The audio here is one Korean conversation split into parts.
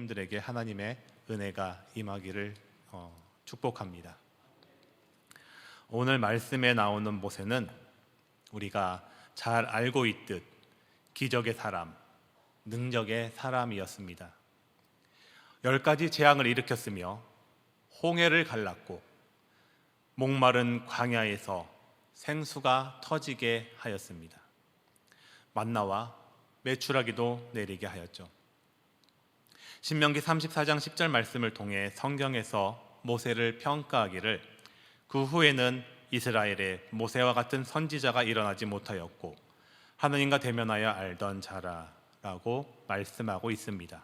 성도님들에게 하나님의 은혜가 임하기를 축복합니다. 오늘 말씀에 나오는 모세는 우리가 잘 알고 있듯 기적의 사람, 능력의 사람이었습니다. 10가지 재앙을 일으켰으며 홍해를 갈랐고 목마른 광야에서 생수가 터지게 하였습니다. 만나와 메추라기도 내리게 하였죠. 신명기 34장 10절 말씀을 통해 성경에서 모세를 평가하기를 그 후에는 이스라엘에 모세와 같은 선지자가 일어나지 못하였고 하느님과 대면하여 알던 자라라고 말씀하고 있습니다.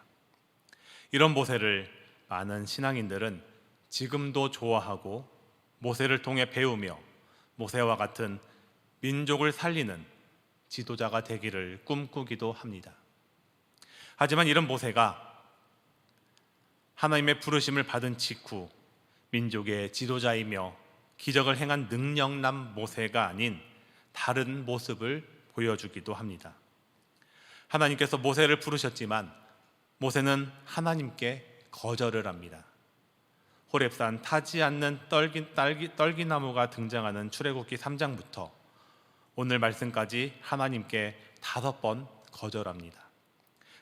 이런 모세를 많은 신앙인들은 지금도 좋아하고 모세를 통해 배우며 모세와 같은 민족을 살리는 지도자가 되기를 꿈꾸기도 합니다. 하지만 이런 모세가 하나님의 부르심을 받은 직후 민족의 지도자이며 기적을 행한 능력남 모세가 아닌 다른 모습을 보여주기도 합니다. 하나님께서 모세를 부르셨지만 모세는 하나님께 거절을 합니다. 호렙산 타지 않는 떨기나무가 등장하는 출애굽기 3장부터 오늘 말씀까지 하나님께 5번 거절합니다.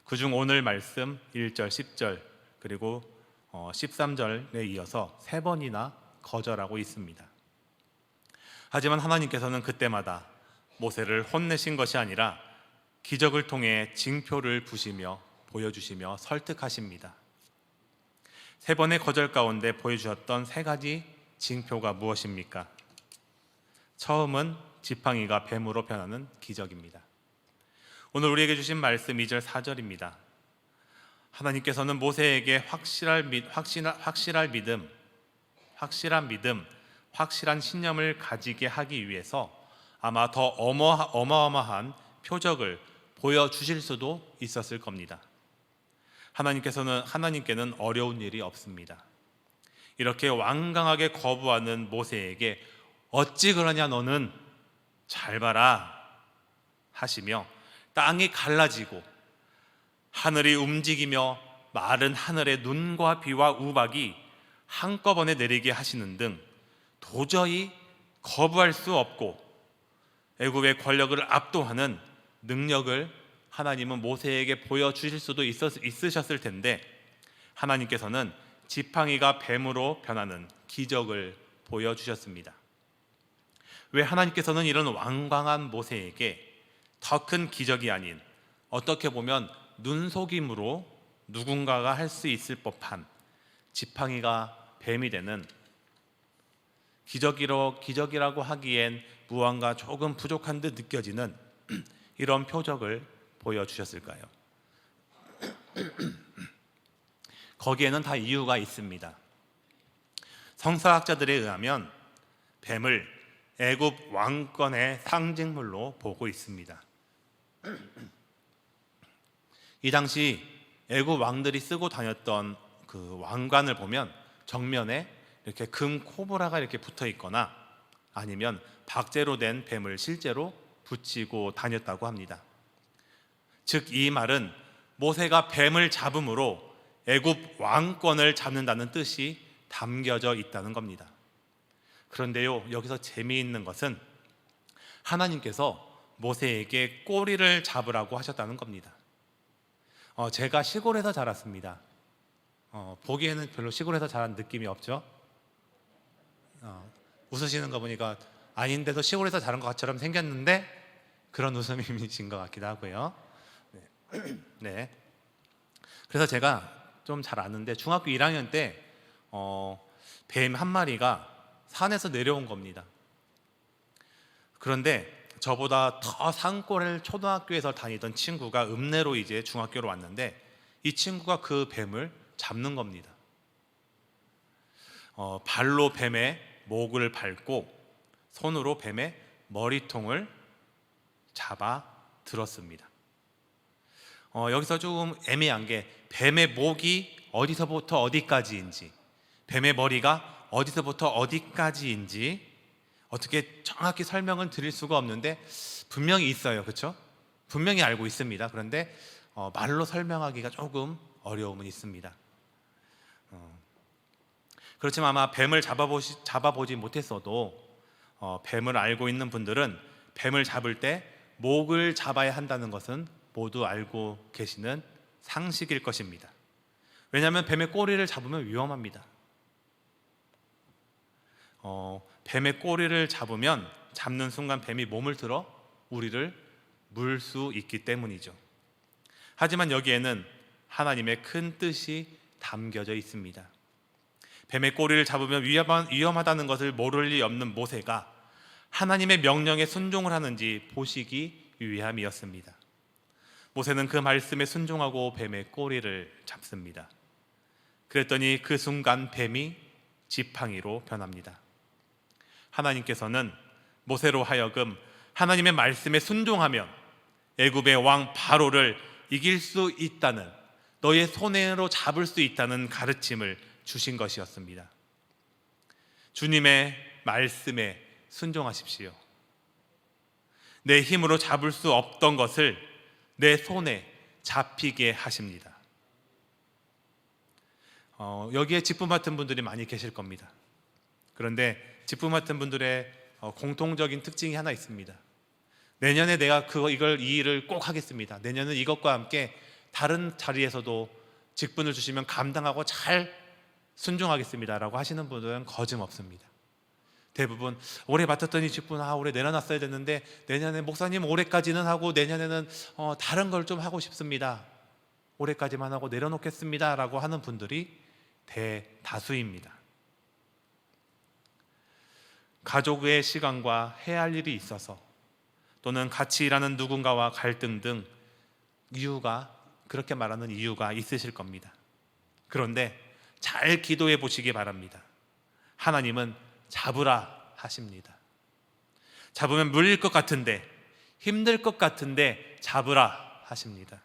그중 오늘 말씀 1절, 10절 그리고 13절에 이어서 3번이나 거절하고 있습니다. 하지만 하나님께서는 그때마다 모세를 혼내신 것이 아니라 기적을 통해 징표를 보여주시며 설득하십니다. 3번의 거절 가운데 보여주셨던 3가지 징표가 무엇입니까? 처음은 지팡이가 뱀으로 변하는 기적입니다. 오늘 우리에게 주신 말씀 2절 4절입니다. 하나님께서는 모세에게 확실한 믿음, 확실한 신념을 가지게 하기 위해서 아마 더 어마어마한 표적을 보여주실 수도 있었을 겁니다. 하나님께는 어려운 일이 없습니다. 이렇게 완강하게 거부하는 모세에게 어찌 그러냐 너는 잘 봐라 하시며 땅이 갈라지고 하늘이 움직이며 마른 하늘에 눈과 비와 우박이 한꺼번에 내리게 하시는 등 도저히 거부할 수 없고 애굽의 권력을 압도하는 능력을 하나님은 모세에게 보여주실 수도 있으셨을 텐데 하나님께서는 지팡이가 뱀으로 변하는 기적을 보여주셨습니다. 왜 하나님께서는 이런 완강한 모세에게 더 큰 기적이 아닌 어떻게 보면 눈속임으로 누군가가 할 수 있을 법한 지팡이가 뱀이 되는 기적이라고 하기엔 무언가 조금 부족한 듯 느껴지는 이런 표적을 보여주셨을까요? 거기에는 다 이유가 있습니다. 성서학자들에 의하면 뱀을 애굽 왕권의 상징물로 보고 있습니다. 이 당시 애굽 왕들이 쓰고 다녔던 그 왕관을 보면 정면에 이렇게 금 코브라가 이렇게 붙어 있거나 아니면 박제로 된 뱀을 실제로 붙이고 다녔다고 합니다. 즉 이 말은 모세가 뱀을 잡음으로 애굽 왕권을 잡는다는 뜻이 담겨져 있다는 겁니다. 그런데요, 여기서 재미있는 것은 하나님께서 모세에게 꼬리를 잡으라고 하셨다는 겁니다. 제가 시골에서 자랐습니다. 보기에는 별로 시골에서 자란 느낌이 없죠? 웃으시는 거 보니까 아닌데도 시골에서 자란 것처럼 생겼는데 그런 웃음이신 것 같기도 하고요. 네. 그래서 제가 좀 잘 아는데 중학교 1학년 때 뱀 한 마리가 산에서 내려온 겁니다. 그런데 저보다 더 산골 초등학교에서 다니던 친구가 읍내로 이제 중학교로 왔는데 이 친구가 그 뱀을 잡는 겁니다. 발로 뱀의 목을 밟고 손으로 뱀의 머리통을 잡아 들었습니다. 여기서 조금 애매한 게 뱀의 목이 어디서부터 어디까지인지, 뱀의 머리가 어디서부터 어디까지인지 어떻게 정확히 설명은 드릴 수가 없는데 분명히 있어요. 그렇죠? 분명히 알고 있습니다. 그런데 말로 설명하기가 조금 어려움은 있습니다. 그렇지만 아마 뱀을 잡아보지 못했어도 뱀을 알고 있는 분들은 뱀을 잡을 때 목을 잡아야 한다는 것은 모두 알고 계시는 상식일 것입니다. 왜냐하면 뱀의 꼬리를 잡으면 위험합니다. 뱀의 꼬리를 잡는 순간 뱀이 몸을 들어 우리를 물 수 있기 때문이죠. 하지만 여기에는 하나님의 큰 뜻이 담겨져 있습니다. 뱀의 꼬리를 잡으면 위험하다는 것을 모를 리 없는 모세가 하나님의 명령에 순종을 하는지 보시기 위함이었습니다. 모세는 그 말씀에 순종하고 뱀의 꼬리를 잡습니다. 그랬더니 그 순간 뱀이 지팡이로 변합니다. 하나님께서는 모세로 하여금 하나님의 말씀에 순종하면 애굽의 왕 바로를 이길 수 있다는, 너의 손으로 잡을 수 있다는 가르침을 주신 것이었습니다. 주님의 말씀에 순종하십시오. 내 힘으로 잡을 수 없던 것을 내 손에 잡히게 하십니다. 여기에 직분 맡은 분들이 많이 계실 겁니다. 그런데 직분 맡은 분들의 공통적인 특징이 하나 있습니다. 내년에 내가 이 일을 꼭 하겠습니다. 내년은 이것과 함께 다른 자리에서도 직분을 주시면 감당하고 잘 순종하겠습니다라고 하시는 분들은 거짓없습니다. 대부분 올해 맡았던 이 직분 올해 내려놨어야 됐는데 내년에 목사님 올해까지는 하고 내년에는 다른 걸 좀 하고 싶습니다. 올해까지만 하고 내려놓겠습니다 라고 하는 분들이 대다수입니다. 가족의 시간과 해야 할 일이 있어서 또는 같이 일하는 누군가와 갈등 등 그렇게 말하는 이유가 있으실 겁니다. 그런데 잘 기도해 보시기 바랍니다. 하나님은 잡으라 하십니다. 잡으면 물릴 것 같은데, 힘들 것 같은데 잡으라 하십니다.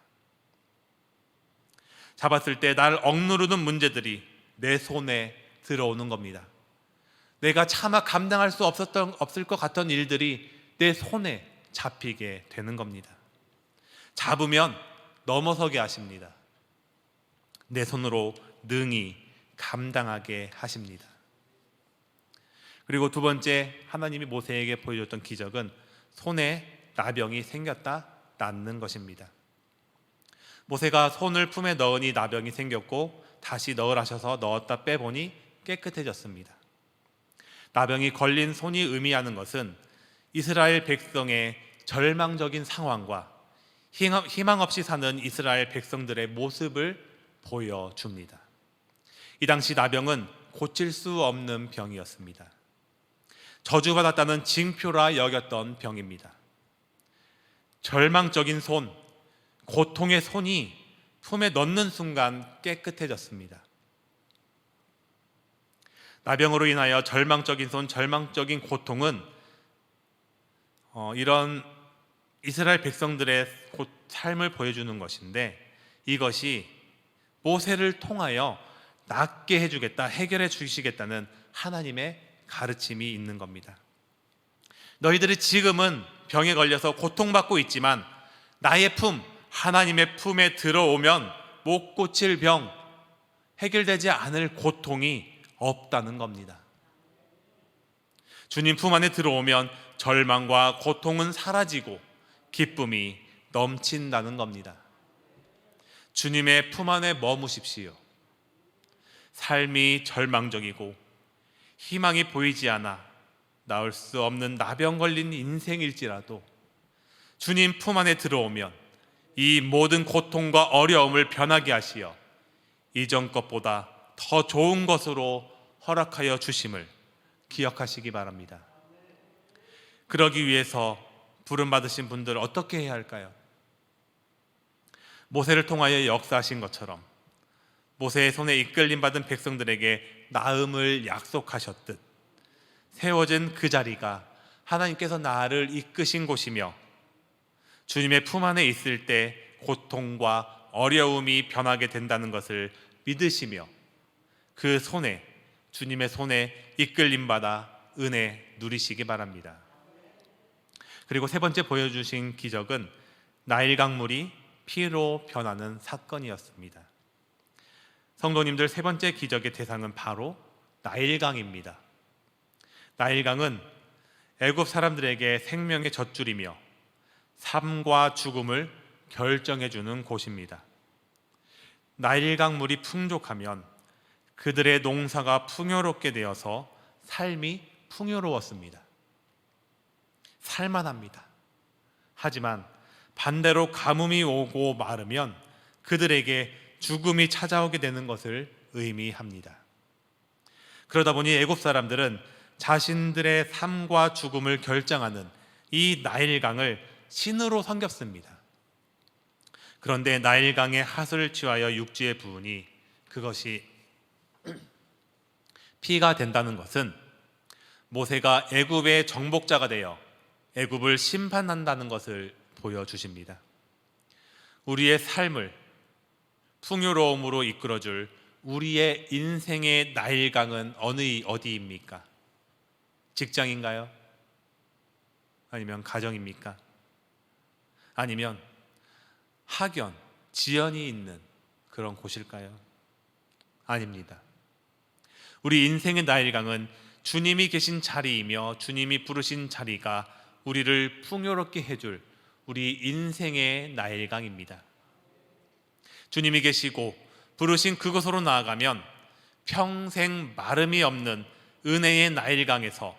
잡았을 때 날 억누르는 문제들이 내 손에 들어오는 겁니다. 내가 차마 감당할 수 없을 것 같던 일들이 내 손에 잡히게 되는 겁니다. 잡으면 넘어서게 하십니다. 내 손으로 능히 감당하게 하십니다. 그리고 두 번째, 하나님이 모세에게 보여줬던 기적은 손에 나병이 생겼다 낫는 것입니다. 모세가 손을 품에 넣으니 나병이 생겼고 다시 넣으라 하셔서 넣었다 빼보니 깨끗해졌습니다. 나병이 걸린 손이 의미하는 것은 이스라엘 백성의 절망적인 상황과 희망 없이 사는 이스라엘 백성들의 모습을 보여줍니다. 이 당시 나병은 고칠 수 없는 병이었습니다. 저주받았다는 징표라 여겼던 병입니다. 절망적인 손, 고통의 손이 품에 넣는 순간 깨끗해졌습니다. 나병으로 인하여 절망적인 손, 절망적인 고통은 이런 이스라엘 백성들의 삶을 보여주는 것인데, 이것이 모세를 통하여 낫게 해주겠다, 해결해 주시겠다는 하나님의 가르침이 있는 겁니다. 너희들이 지금은 병에 걸려서 고통받고 있지만 나의 품, 하나님의 품에 들어오면 못 고칠 병, 해결되지 않을 고통이 없다는 겁니다. 주님 품 안에 들어오면 절망과 고통은 사라지고 기쁨이 넘친다는 겁니다. 주님의 품 안에 머무십시오. 삶이 절망적이고 희망이 보이지 않아 나을 수 없는 나병 걸린 인생일지라도 주님 품 안에 들어오면 이 모든 고통과 어려움을 변하게 하시어 이전 것보다 더 좋은 것으로 허락하여 주심을 기억하시기 바랍니다. 그러기 위해서 부름받으신 분들 어떻게 해야 할까요? 모세를 통하여 역사하신 것처럼 모세의 손에 이끌림 받은 백성들에게 나음을 약속하셨듯 세워진 그 자리가 하나님께서 나를 이끄신 곳이며 주님의 품 안에 있을 때 고통과 어려움이 변하게 된다는 것을 믿으시며 그 손에, 주님의 손에 이끌림 받아 은혜 누리시기 바랍니다. 그리고 세 번째 보여주신 기적은 나일 강물이 피로 변하는 사건이었습니다. 성도님들, 세 번째 기적의 대상은 바로 나일강입니다. 나일강은 애굽 사람들에게 생명의 젖줄이며 삶과 죽음을 결정해 주는 곳입니다. 나일강 물이 풍족하면 그들의 농사가 풍요롭게 되어서 삶이 풍요로웠습니다. 살만합니다. 하지만 반대로 가뭄이 오고 마르면 그들에게 죽음이 찾아오게 되는 것을 의미합니다. 그러다 보니 애굽 사람들은 자신들의 삶과 죽음을 결정하는 이 나일강을 신으로 섬겼습니다. 그런데 나일강의 하수를 취하여 육지에 부으니 그것이 피가 된다는 것은 모세가 애굽의 정복자가 되어 애굽을 심판한다는 것을 보여주십니다. 우리의 삶을 풍요로움으로 이끌어줄 우리의 인생의 나일강은 어디입니까? 직장인가요? 아니면 가정입니까? 아니면 학연, 지연이 있는 그런 곳일까요? 아닙니다. 우리 인생의 나일강은 주님이 계신 자리이며 주님이 부르신 자리가 우리를 풍요롭게 해줄 우리 인생의 나일강입니다. 주님이 계시고 부르신 그곳으로 나아가면 평생 마름이 없는 은혜의 나일강에서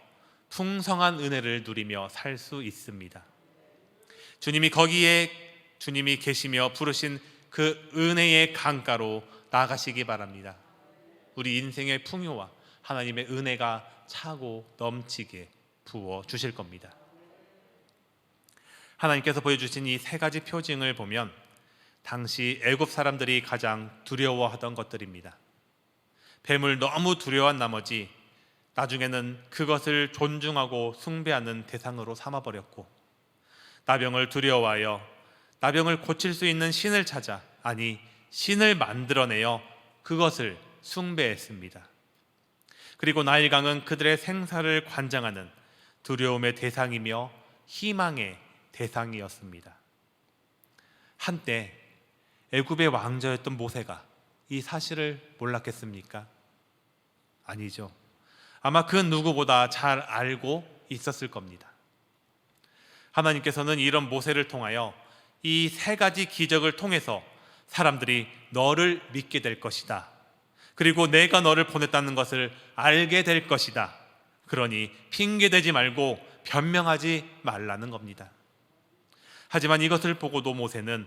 풍성한 은혜를 누리며 살 수 있습니다. 주님이 계시며 부르신 그 은혜의 강가로 나가시기 바랍니다. 우리 인생의 풍요와 하나님의 은혜가 차고 넘치게 부어 주실 겁니다. 하나님께서 보여주신 이 세 가지 표징을 보면 당시 애굽 사람들이 가장 두려워하던 것들입니다. 뱀을 너무 두려워한 나머지 나중에는 그것을 존중하고 숭배하는 대상으로 삼아버렸고, 나병을 두려워하여 나병을 고칠 수 있는 신을 찾아, 아니 신을 만들어내어 그것을 숭배했습니다. 그리고 나일강은 그들의 생사를 관장하는 두려움의 대상이며 희망의 대상이었습니다. 한때 애굽의 왕자였던 모세가 이 사실을 몰랐겠습니까? 아니죠. 아마 그 누구보다 잘 알고 있었을 겁니다. 하나님께서는 이런 모세를 통하여 이 세 가지 기적을 통해서 사람들이 너를 믿게 될 것이다, 그리고 내가 너를 보냈다는 것을 알게 될 것이다, 그러니 핑계대지 말고 변명하지 말라는 겁니다. 하지만 이것을 보고도 모세는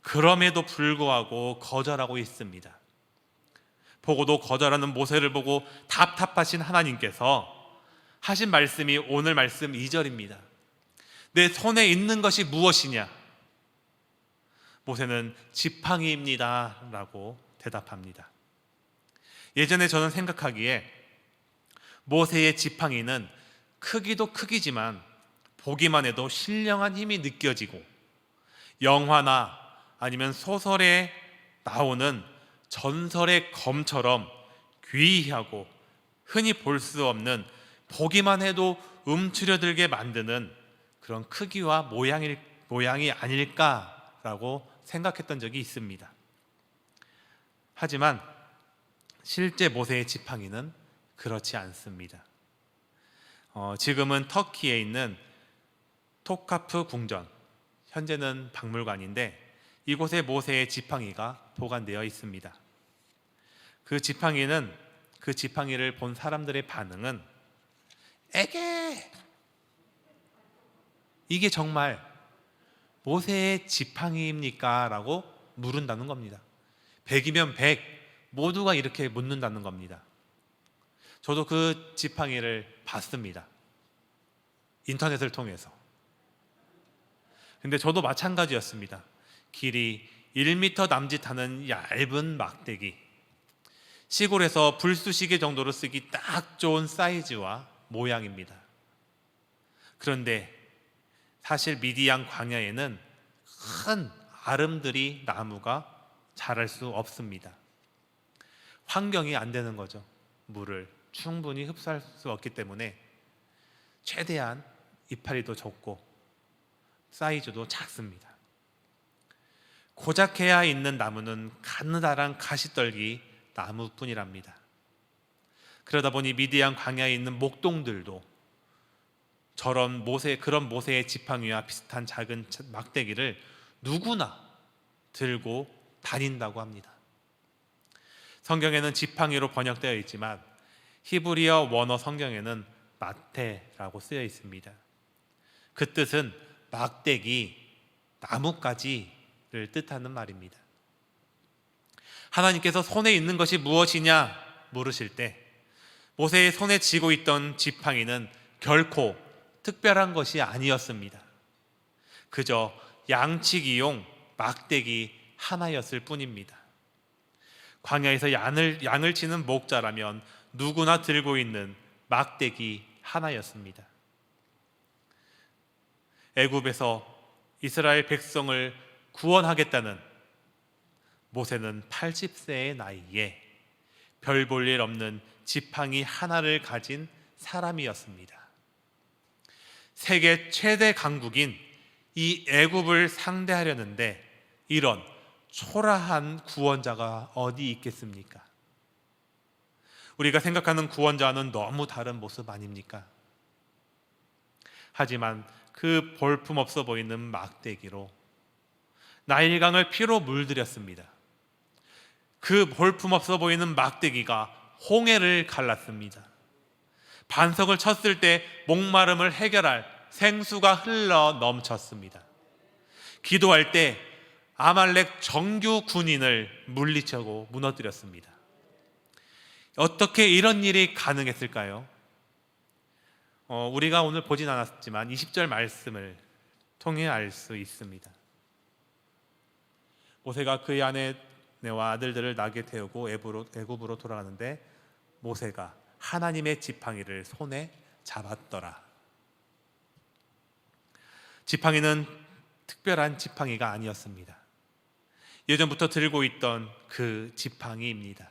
그럼에도 불구하고 거절하고 있습니다. 보고도 거절하는 모세를 보고 답답하신 하나님께서 하신 말씀이 오늘 말씀 2절입니다. 내 손에 있는 것이 무엇이냐? 모세는 지팡이입니다 라고 대답합니다. 예전에 저는 생각하기에 모세의 지팡이는 크기도 크기지만 보기만 해도 신령한 힘이 느껴지고, 영화나 아니면 소설에 나오는 전설의 검처럼 귀하고 흔히 볼 수 없는, 보기만 해도 움츠려들게 만드는 그런 크기와 모양이 아닐까라고 생각했던 적이 있습니다. 하지만 실제 모세의 지팡이는 그렇지 않습니다. 지금은 터키에 있는 토카프 궁전, 현재는 박물관인데 이곳에 모세의 지팡이가 보관되어 있습니다. 그 지팡이를 본 사람들의 반응은 에게! 이게 정말 모세의 지팡이입니까? 라고 물은다는 겁니다. 100이면 100, 모두가 이렇게 묻는다는 겁니다. 저도 그 지팡이를 봤습니다. 인터넷을 통해서. 근데 저도 마찬가지였습니다. 길이 1m 남짓하는 얇은 막대기, 시골에서 불쑤시개 정도로 쓰기 딱 좋은 사이즈와 모양입니다. 그런데 사실 미디안 광야에는 큰 아름드리 나무가 자랄 수 없습니다. 환경이 안 되는 거죠. 물을 충분히 흡수할 수 없기 때문에 최대한 이파리도 적고 사이즈도 작습니다. 고작해야 있는 나무는 가느다란 가시떨기 나무뿐이랍니다. 그러다 보니 미디안 광야에 있는 목동들도 그런 모세의 지팡이와 비슷한 작은 막대기를 누구나 들고 다닌다고 합니다. 성경에는 지팡이로 번역되어 있지만 히브리어 원어 성경에는 마테라고 쓰여 있습니다. 그 뜻은 막대기, 나뭇가지를 뜻하는 말입니다. 하나님께서 손에 있는 것이 무엇이냐 물으실 때 모세의 손에 쥐고 있던 지팡이는 결코 특별한 것이 아니었습니다. 그저 양치기용 막대기 하나였을 뿐입니다. 광야에서 양을 치는 목자라면 누구나 들고 있는 막대기 하나였습니다. 애굽에서 이스라엘 백성을 구원하겠다는 모세는 80세의 나이에 별 볼 일 없는 지팡이 하나를 가진 사람이었습니다. 세계 최대 강국인 이 애굽을 상대하려는데 이런 초라한 구원자가 어디 있겠습니까? 우리가 생각하는 구원자와는 너무 다른 모습 아닙니까? 하지만 그 볼품없어 보이는 막대기로 나일강을 피로 물들였습니다. 그 볼품없어 보이는 막대기가 홍해를 갈랐습니다. 반석을 쳤을 때 목마름을 해결할 생수가 흘러 넘쳤습니다. 기도할 때 아말렉 정규 군인을 물리치고 무너뜨렸습니다. 어떻게 이런 일이 가능했을까요? 우리가 오늘 보진 않았지만 20절 말씀을 통해 알 수 있습니다. 모세가 그의 아내와 아들들을 낙에 태우고 애굽으로 돌아가는데 모세가 하나님의 지팡이를 손에 잡았더라. 지팡이는 특별한 지팡이가 아니었습니다. 예전부터 들고 있던 그 지팡이입니다.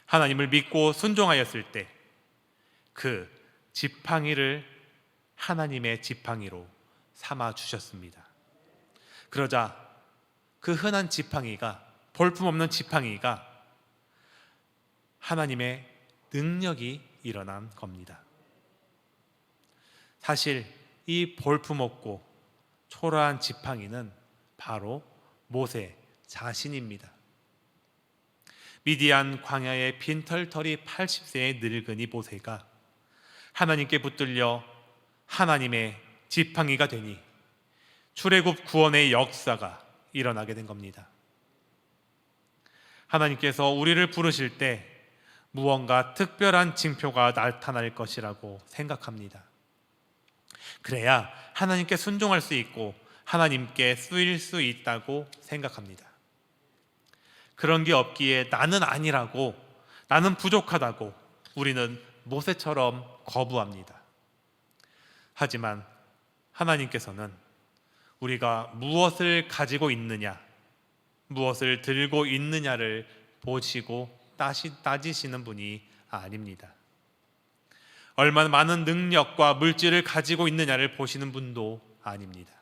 하나님을 믿고 순종하였을 때 그 지팡이를 하나님의 지팡이로 삼아 주셨습니다. 그러자 그 흔한 지팡이가, 볼품없는 지팡이가 하나님의 능력이 일어난 겁니다. 사실 이 볼품없고 초라한 지팡이는 바로 모세 자신입니다. 미디안 광야의 빈털터리 80세의 늙은이 모세가 하나님께 붙들려 하나님의 지팡이가 되니 출애굽 구원의 역사가 일어나게 된 겁니다. 하나님께서 우리를 부르실 때 무언가 특별한 징표가 나타날 것이라고 생각합니다. 그래야 하나님께 순종할 수 있고 하나님께 쓰일 수 있다고 생각합니다. 그런 게 없기에 나는 아니라고, 나는 부족하다고 우리는 모세처럼 거부합니다. 하지만 하나님께서는 우리가 무엇을 가지고 있느냐, 무엇을 들고 있느냐를 보시고 따지시는 분이 아닙니다. 얼마나 많은 능력과 물질을 가지고 있느냐를 보시는 분도 아닙니다.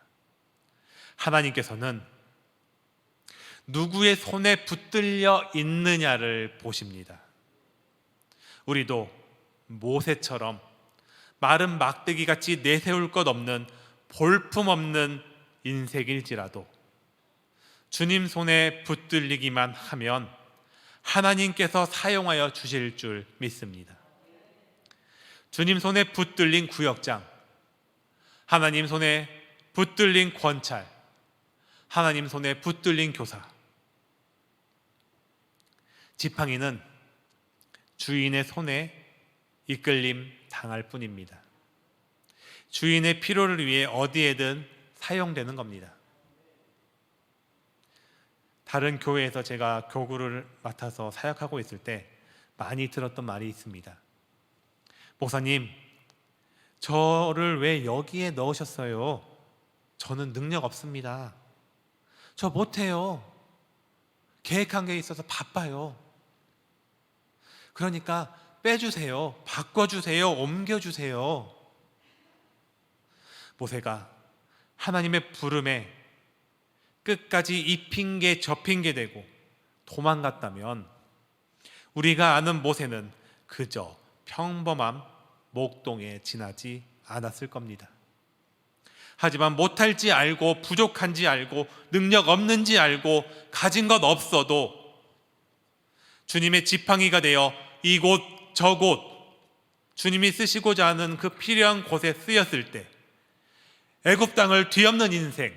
하나님께서는 누구의 손에 붙들려 있느냐를 보십니다. 우리도 모세처럼 마른 막대기같이 내세울 것 없는 볼품없는 인생일지라도 주님 손에 붙들리기만 하면 하나님께서 사용하여 주실 줄 믿습니다. 주님 손에 붙들린 구역장, 하나님 손에 붙들린 권찰, 하나님 손에 붙들린 교사, 지팡이는 주인의 손에 이끌림 당할 뿐입니다. 주인의 필요를 위해 어디에든 사용되는 겁니다. 다른 교회에서 제가 교구를 맡아서 사역하고 있을 때 많이 들었던 말이 있습니다. 목사님, 저를 왜 여기에 넣으셨어요? 저는 능력 없습니다. 저 못해요. 계획한 게 있어서 바빠요. 그러니까 빼주세요. 바꿔주세요. 옮겨주세요. 모세가 하나님의 부름에 끝까지 이 핑계 저 핑계 대고 도망갔다면 우리가 아는 모세는 그저 평범한 목동에 지나지 않았을 겁니다. 하지만 못할지 알고 부족한지 알고 능력 없는지 알고 가진 것 없어도 주님의 지팡이가 되어 이곳 저곳 주님이 쓰시고자 하는 그 필요한 곳에 쓰였을 때 애굽 땅을 뒤엎는 인생,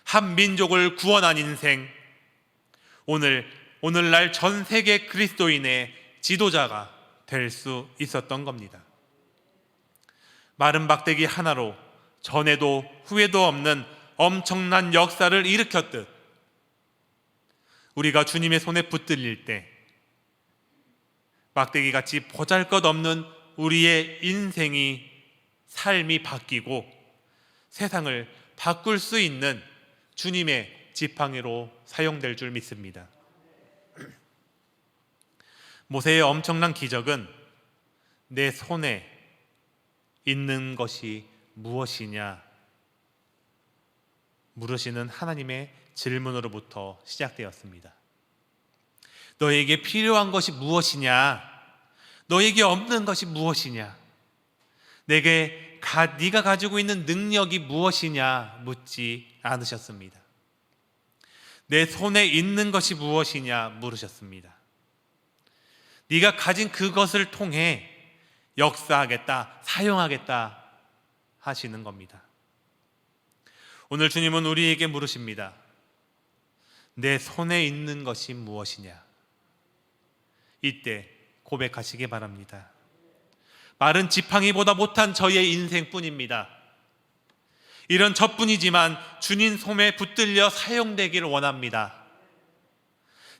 한 민족을 구원한 인생, 오늘날 전 세계 그리스도인의 지도자가 될 수 있었던 겁니다. 마른 막대기 하나로 전에도 후에도 없는 엄청난 역사를 일으켰듯 우리가 주님의 손에 붙들릴 때 막대기같이 보잘것없는 우리의 인생이 삶이 바뀌고 세상을 바꿀 수 있는 주님의 지팡이로 사용될 줄 믿습니다. 모세의 엄청난 기적은 내 손에 있는 것이 무엇이냐 물으시는 하나님의 질문으로부터 시작되었습니다. 너에게 필요한 것이 무엇이냐? 너에게 없는 것이 무엇이냐? 네가 가지고 있는 능력이 무엇이냐 묻지 않으셨습니다. 내 손에 있는 것이 무엇이냐 물으셨습니다. 네가 가진 그것을 통해 역사하겠다, 사용하겠다 하시는 겁니다. 오늘 주님은 우리에게 물으십니다. 내 손에 있는 것이 무엇이냐? 이때 고백하시기 바랍니다. 마른 지팡이보다 못한 저의 인생뿐입니다. 이런 저뿐이지만 주님 손에 붙들려 사용되기를 원합니다.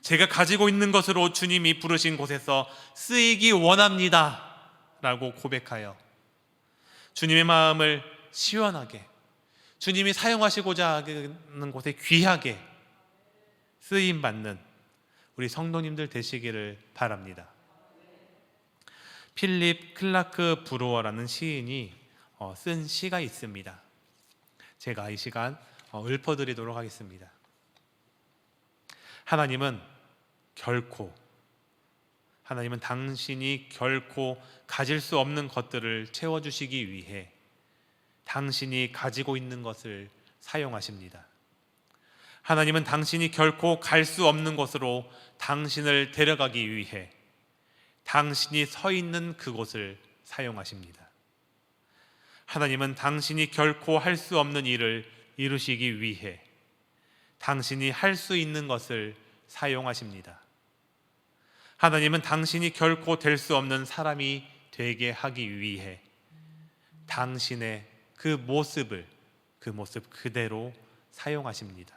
제가 가지고 있는 것으로 주님이 부르신 곳에서 쓰이기 원합니다 라고 고백하여 주님의 마음을 시원하게 주님이 사용하시고자 하는 곳에 귀하게 쓰임받는 우리 성도님들 되시기를 바랍니다. 필립 클라크 브루어라는 시인이 쓴 시가 있습니다. 제가 이 시간 읊어드리도록 하겠습니다. 하나님은 당신이 결코 가질 수 없는 것들을 채워주시기 위해 당신이 가지고 있는 것을 사용하십니다. 하나님은 당신이 결코 갈 수 없는 곳으로 당신을 데려가기 위해 당신이 서 있는 그곳을 사용하십니다. 하나님은 당신이 결코 할 수 없는 일을 이루시기 위해 당신이 할 수 있는 것을 사용하십니다. 하나님은 당신이 결코 될 수 없는 사람이 되게 하기 위해 당신의 그 모습 그대로 사용하십니다.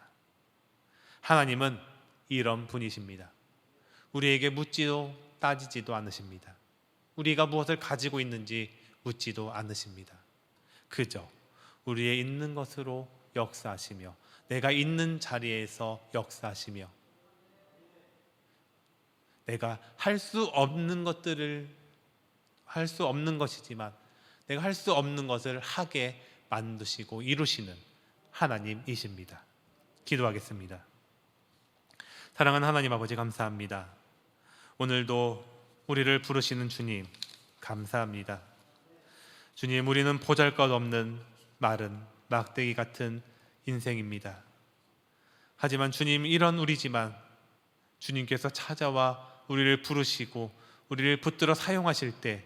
하나님은 이런 분이십니다. 우리에게 묻지도 따지지도 않으십니다. 우리가 무엇을 가지고 있는지 묻지도 않으십니다. 그저 우리의 있는 것으로 역사하시며 내가 있는 자리에서 역사하시며 내가 할 수 없는 것이지만 내가 할 수 없는 것을 하게 만드시고 이루시는 하나님이십니다. 기도하겠습니다. 사랑하는 하나님 아버지 감사합니다. 오늘도 우리를 부르시는 주님 감사합니다. 주님, 우리는 보잘것없는 마른 막대기 같은 인생입니다. 하지만 주님, 이런 우리지만 주님께서 찾아와 우리를 부르시고 우리를 붙들어 사용하실 때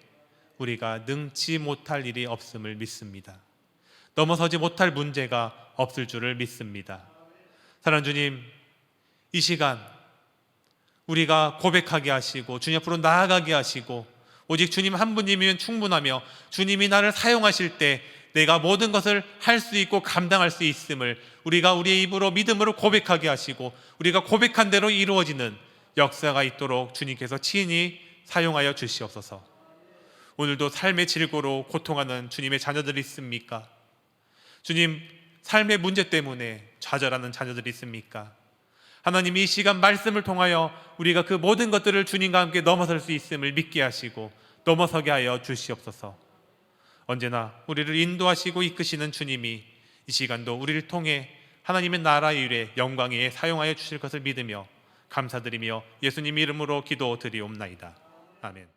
우리가 능치 못할 일이 없음을 믿습니다. 넘어서지 못할 문제가 없을 줄을 믿습니다. 사랑하는 주님, 이 시간 우리가 고백하게 하시고 주님 앞으로 나아가게 하시고 오직 주님 한 분이면 충분하며 주님이 나를 사용하실 때 내가 모든 것을 할 수 있고 감당할 수 있음을 우리가 우리의 입으로 믿음으로 고백하게 하시고 우리가 고백한 대로 이루어지는 역사가 있도록 주님께서 친히 사용하여 주시옵소서. 오늘도 삶의 질고로 고통하는 주님의 자녀들이 있습니까? 주님, 삶의 문제 때문에 좌절하는 자녀들이 있습니까? 하나님, 이 시간 말씀을 통하여 우리가 그 모든 것들을 주님과 함께 넘어설 수 있음을 믿게 하시고 넘어서게 하여 주시옵소서. 언제나 우리를 인도하시고 이끄시는 주님이 이 시간도 우리를 통해 하나님의 나라의 일에 영광에 사용하여 주실 것을 믿으며 감사드리며 예수님 이름으로 기도드리옵나이다. 아멘.